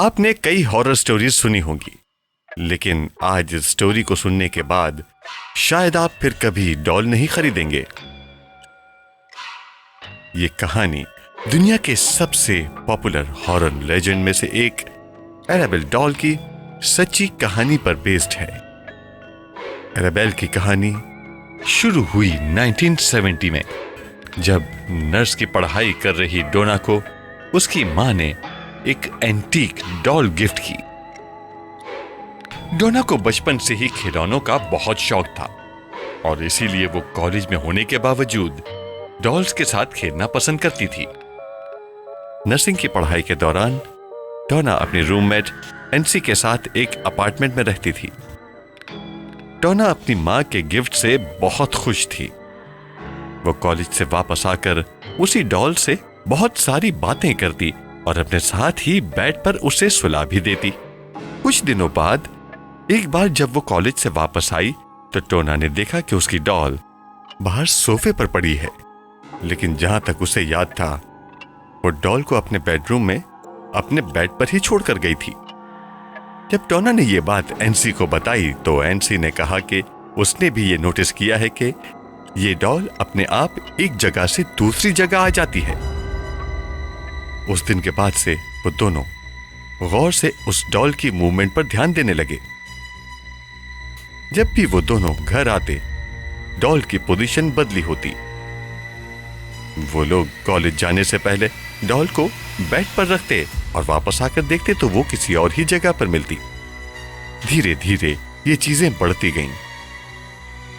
आपने कई horror stories सुनी होंगी, लेकिन आज इस स्टोरी को सुनने के बाद शायद आप फिर कभी डॉल नहीं खरीदेंगे। ये कहानी दुनिया के सबसे पॉपुलर हॉरर लेजेंड में से एक एनाबेल डॉल की सच्ची कहानी पर बेस्ड है। एनाबेल की कहानी शुरू हुई 1970 में, जब नर्स की पढ़ाई कर रही डोना को उसकी मां ने एक एंटीक डॉल गिफ्ट की। डोना को बचपन से ही खिलौनों का बहुत शौक था और इसीलिए वो कॉलेज में होने के बावजूद डॉल्स के साथ खेलना पसंद करती थी। नर्सिंग की पढ़ाई के दौरान डोना अपनी रूममेट एनसी के साथ एक अपार्टमेंट में रहती थी। डोना अपनी मां के गिफ्ट से बहुत खुश थी। वो कॉलेज से वापस आकर उसी डॉल से बहुत सारी बातें करती और अपने साथ ही बेड पर उसे सुला भी देती। कुछ दिनों बाद एक बार जब वो कॉलेज से वापस आई तो डोना ने देखा कि उसकी डॉल बाहर सोफे पर पड़ी है, लेकिन जहां तक उसे याद था वो डॉल को अपने बेडरूम में अपने बेड पर ही छोड़कर गई थी। जब डोना ने ये बात एनसी को बताई तो एनसी ने कहा कि उसने भी ये नोटिस किया है कि ये डॉल अपने आप एक जगह से दूसरी जगह आ जाती है। उस दिन के बाद से वो दोनों गौर से उस डॉल की मूवमेंट पर ध्यान देने लगे। जब भी वो दोनों घर आते डॉल की पोजीशन बदली होती। वो लोग कॉलेज जाने से पहले डॉल को बेड पर रखते और वापस आकर देखते तो वो किसी और ही जगह पर मिलती। धीरे धीरे ये चीजें बढ़ती गईं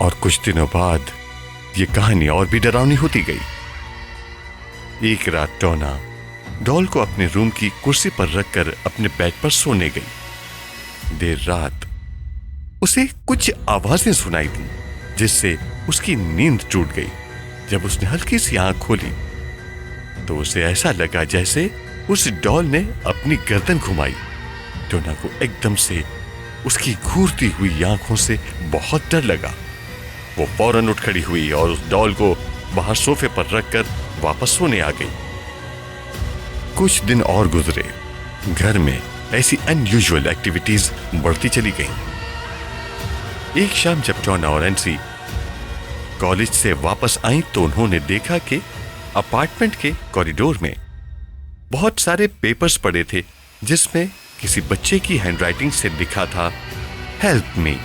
और कुछ दिनों बाद ये कहानी और भी डरावनी होती गई। एक रात डोना डॉल को अपने रूम की कुर्सी पर रखकर अपने बेड पर सोने गई। देर रात उसे कुछ आवाजें सुनाई दी जिससे उसकी नींद टूट गई। जब उसने हल्की सी आंख खोली तो उसे ऐसा लगा जैसे उस डॉल ने अपनी गर्दन घुमाई। डोना को एकदम से उसकी घूरती हुई आंखों से बहुत डर लगा। वो फौरन उठ खड़ी हुई और उस डॉल को बाहर सोफे पर रखकर वापस सोने आ गई। कुछ दिन और गुजरे। घर में ऐसी अनयूजुअल एक्टिविटीज बढ़ती चली गईं। एक शाम जब डोना और एनसी कॉलेज से वापस आई तो उन्होंने देखा कि अपार्टमेंट के कॉरिडोर में बहुत सारे पेपर्स पड़े थे जिसमें किसी बच्चे की हैंडराइटिंग से लिखा था हेल्प मी,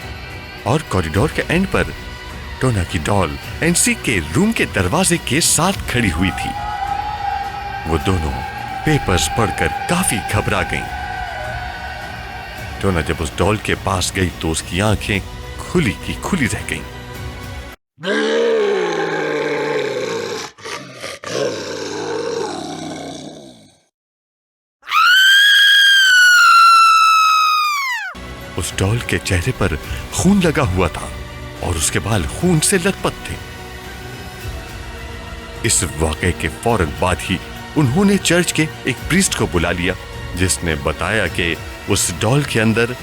और कॉरिडोर के एंड पर डोना की डॉल एनसी के रूम के दरवाजे के साथ खड़ी हुई थी। वो दोनों पेपर्स पढ़कर काफी घबरा गईं। डोना जब उस डॉल के पास गई तो उसकी आंखें खुली की खुली रह गईं। उस डॉल के चेहरे पर खून लगा हुआ था और उसके बाल खून से लथपथ थे। इस वाकये के फौरन बाद ही उन्होंने चर्च के एक प्रीस्ट को बुला लिया, जिसने बताया कि उस डॉल के अंदर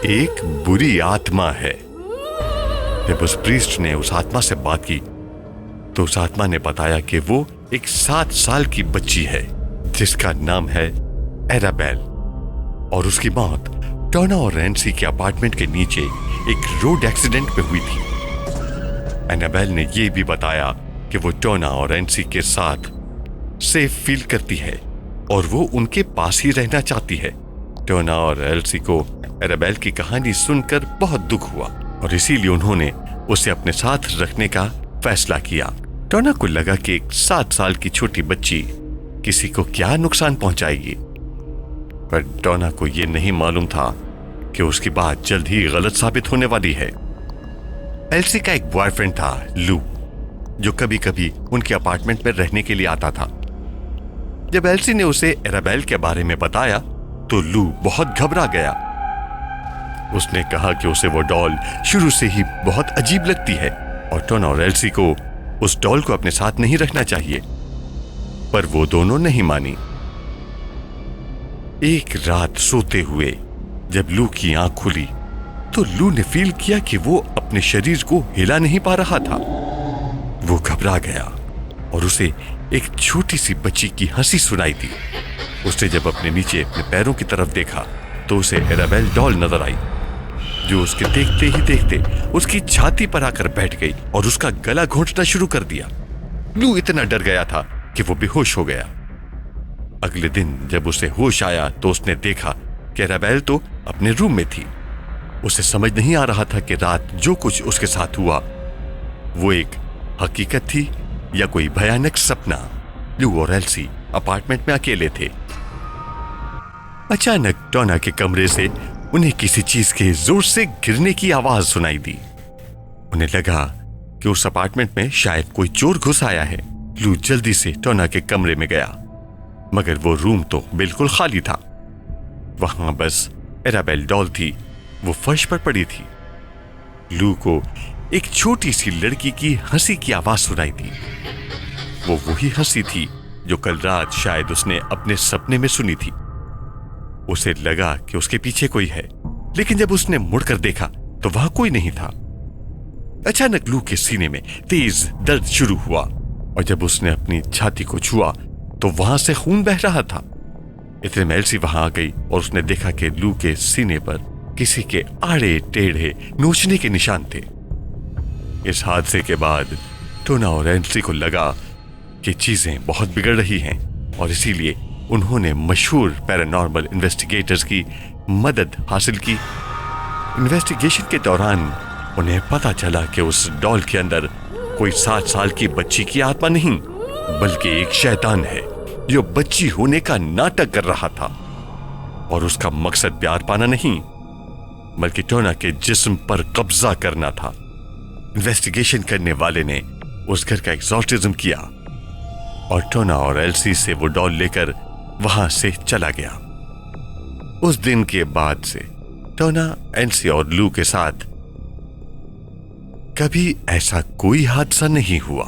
एक बुरी आत्मा है। जब उस प्रीस्ट ने उस आत्मा से बात की तो उस आत्मा ने बताया कि वो एक 7 साल की बच्ची है जिसका नाम है एनाबेल, और उसकी मौत डोना और एनसी के अपार्टमेंट के नीचे एक रोड एक्सीडेंट में हुई थी। एनाबेल ने यह भी बताया कि वो डोना और एनसी के साथ सेफ फील करती है और वो उनके पास ही रहना चाहती है। डोना और एनसी को एनाबेल की कहानी सुनकर बहुत दुख हुआ और इसीलिए उन्होंने उसे अपने साथ रखने का फैसला किया। डोना को लगा कि एक 7 साल की छोटी बच्ची किसी को क्या नुकसान पहुंचाएगी, पर डोना को यह नहीं मालूम था कि उसकी बात जल्द ही गलत साबित होने वाली है। एल्सी का एक बॉयफ्रेंड था लू, जो कभी कभी उनके अपार्टमेंट में रहने के लिए आता था। जब एल्सी ने उसे एनाबेल के बारे में बताया तो लू बहुत घबरा गया। उसने कहा कि उसे वो डॉल शुरू से ही बहुत अजीब लगती है और डोना और एल्सी को उस डॉल को अपने साथ नहीं रखना चाहिए, पर वो दोनों नहीं मानी। एक रात सोते हुए जब लू की आंख खुली तो लू ने फील किया कि वो अपने शरीर को हिला नहीं पा रहा था। वो घबरा गया और उसे एक छोटी सी बच्ची की हंसी सुनाई दी। उसने जब अपने नीचे अपने पैरों की तरफ देखा तो उसे एराबेल डॉल नजर आई, जो उसके देखते ही देखते उसकी छाती पर आकर बैठ गई और उसका गला घोंटना शुरू कर दिया। लू इतना डर गया था कि वो बेहोश हो गया। अगले दिन जब उसे होश आया तो उसने देखा कि एराबेल तो अपने रूम में थी। उसे समझ नहीं आ रहा था कि रात जो कुछ उसके साथ हुआ वो एक हकीकत थी या कोई भयानक सपना। लू और एल्सी अपार्टमेंट में अकेले थे। अचानक डोना के कमरे से उन्हें किसी चीज के जोर से गिरने की आवाज सुनाई दी। उन्हें लगा कि उस अपार्टमेंट में शायद कोई चोर घुस आया है। लू जल्दी से डोना के कमरे में गया, मगर वो रूम तो बिल्कुल खाली था। वहां बस एराबेल डॉल थी, वो फर्श पर पड़ी थी। लू को एक छोटी सी लड़की की हंसी की आवाज सुनाई दी। वो वही हंसी थी जो कल रात शायद उसने अपने सपने में सुनी थी। उसे लगा कि उसके पीछे कोई है, लेकिन जब उसने मुड़कर देखा तो वहां कोई नहीं था। अचानक लू के सीने में तेज दर्द शुरू हुआ और जब उसने अपनी छाती को छुआ तो वहां से खून बह रहा था। इतने में एल्सी वहां आ गई और उसने देखा कि लू के सीने पर किसी के आड़े टेढ़े नोचने के निशान थे। इस हादसे के बाद डोना और एल्सी को लगा कि चीजें बहुत बिगड़ रही हैं और इसीलिए उन्होंने मशहूर पैरानॉर्मल इन्वेस्टिगेटर्स की मदद हासिल की। इन्वेस्टिगेशन के दौरान उन्हें पता चला कि उस डॉल के अंदर कोई 7 साल की बच्ची की आत्मा नहीं, बल्कि एक शैतान है जो बच्ची होने का नाटक कर रहा था और उसका मकसद प्यार पाना नहीं, बल्कि डोना के जिस्म पर कब्जा करना था। इन्वेस्टिगेशन करने वाले ने उस घर का एक्सॉर्सिज्म किया और डोना और एल्सी से वो डॉल लेकर वहां से चला गया। उस दिन के बाद से डोना, एल्सी और लू के साथ कभी ऐसा कोई हादसा नहीं हुआ।